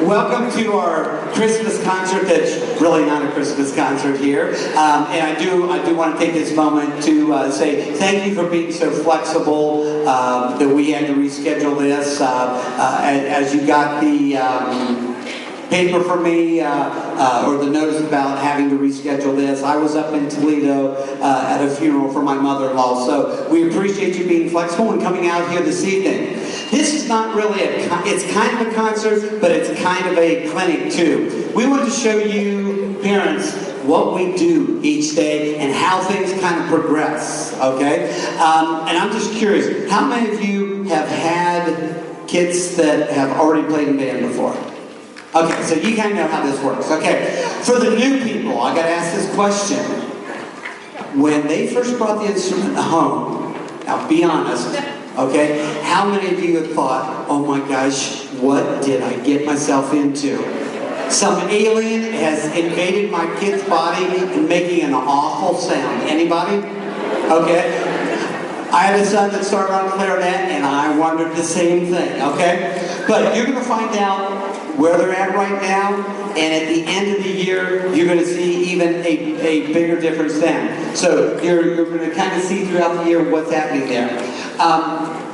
Welcome to our Christmas concert that's really not a Christmas concert here. And I do want to take this moment to say thank you for being so flexible that we had to reschedule this. As you got the paper for me, or the notice about having to reschedule this. I was up in Toledo at a funeral for my mother-in-law, so we appreciate you being flexible and coming out here this evening. This is not really it's kind of a concert, but it's kind of a clinic too. We want to show you, parents, what we do each day and how things kind of progress, okay? And I'm just curious, how many of you have had kids that have already played in band before? Okay, so you kind of know how this works. Okay, for the new people, I got to ask this question. When they first brought the instrument home, now be honest, okay, how many of you have thought, oh my gosh, what did I get myself into? Some alien has invaded my kid's body and making an awful sound. Anybody? Okay. I had a son that started on clarinet, and I wondered the same thing, okay? But you're going to find out where they're at right now, and at the end of the year, you're going to see even a bigger difference then. So you're going to kind of see throughout the year what's happening there.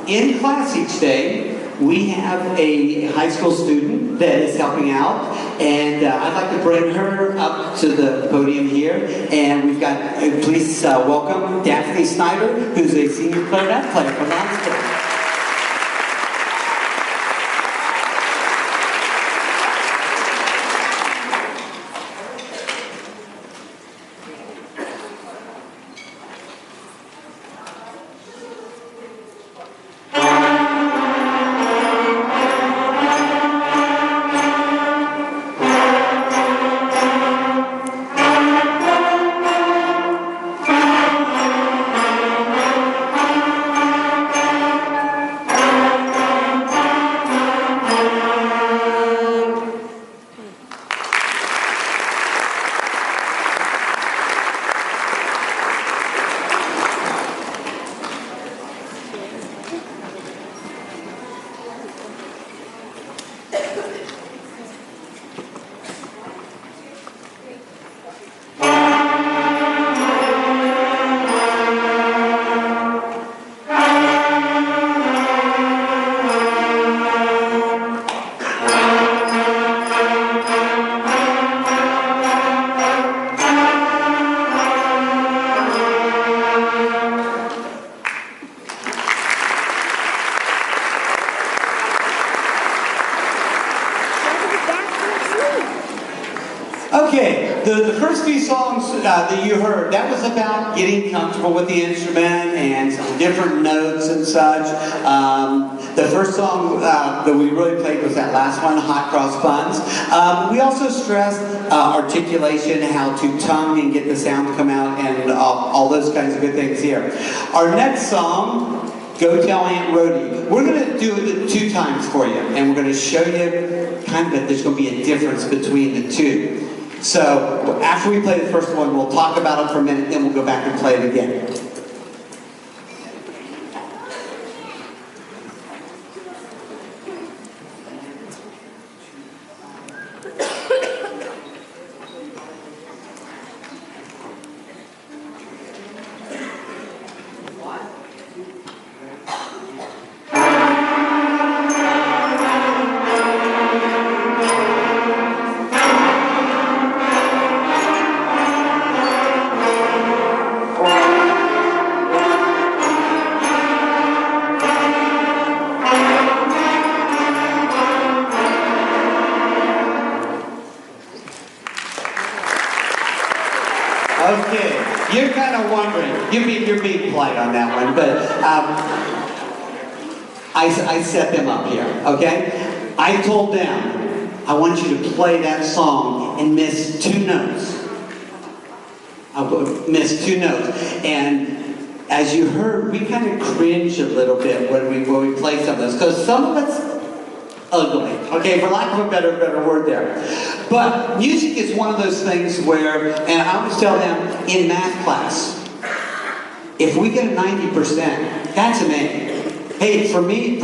In class each day, we have a high school student that is helping out, and I'd like to bring her up to the podium here. And we've got, please welcome Daphne Snyder, who's a senior clarinet player from Knoxville. Okay, the first few songs that you heard, that was about getting comfortable with the instrument and some different notes and such. The first song that we really played was that last one, Hot Cross Buns. We also stressed articulation, how to tongue and get the sound to come out, and all those kinds of good things here. Our next song, Go Tell Aunt Rhody. We're going to do it 2 times for you, and we're going to show you kind of that there's going to be a difference between the two. So after we play the first one, we'll talk about it for a minute, then we'll go back and play it again. Okay, you're kind of wondering, you're being polite on that one, but I set them up here, okay? I told them, I want you to play that song and miss 2 notes. I'll miss 2 notes. And as you heard, we kind of cringe a little bit when we play some of those, because some of it's ugly, okay, for lack of a better word there. But music is one of those things where, and I always tell them in math class, if we get a 90%, that's amazing. Hey, for me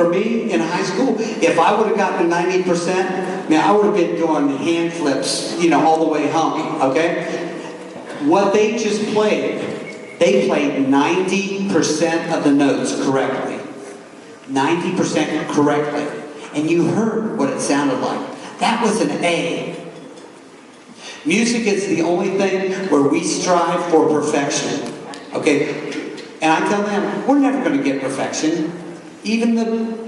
in high school, if I would have gotten a 90%, man, I would have been doing hand flips, all the way home, okay? What they just played, they played 90% of the notes correctly. 90% correctly. And you heard what it sounded like. That was an A. Music is the only thing where we strive for perfection. Okay? And I tell them, we're never going to get perfection. Even the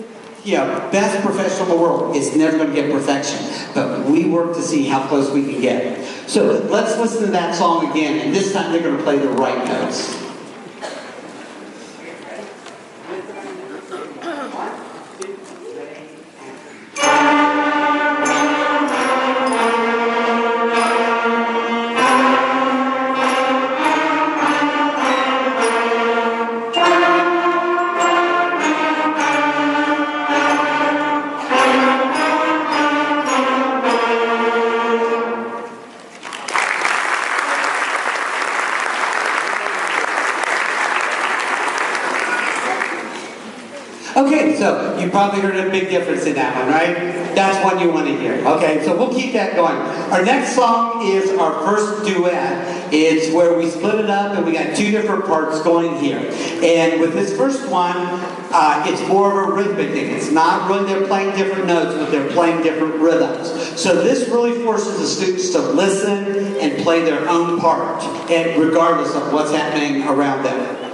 best professional in the world is never going to get perfection. But we work to see how close we can get. So let's listen to that song again. And this time they're going to play the right notes. Okay, so you probably heard a big difference in that one, right? That's one you want to hear. Okay, so we'll keep that going. Our next song is our first duet. It's where we split it up and we got two different parts going here. And with this first one, it's more of a rhythmic thing. It's not really they're playing different notes, but they're playing different rhythms. So this really forces the students to listen and play their own part, and regardless of what's happening around them.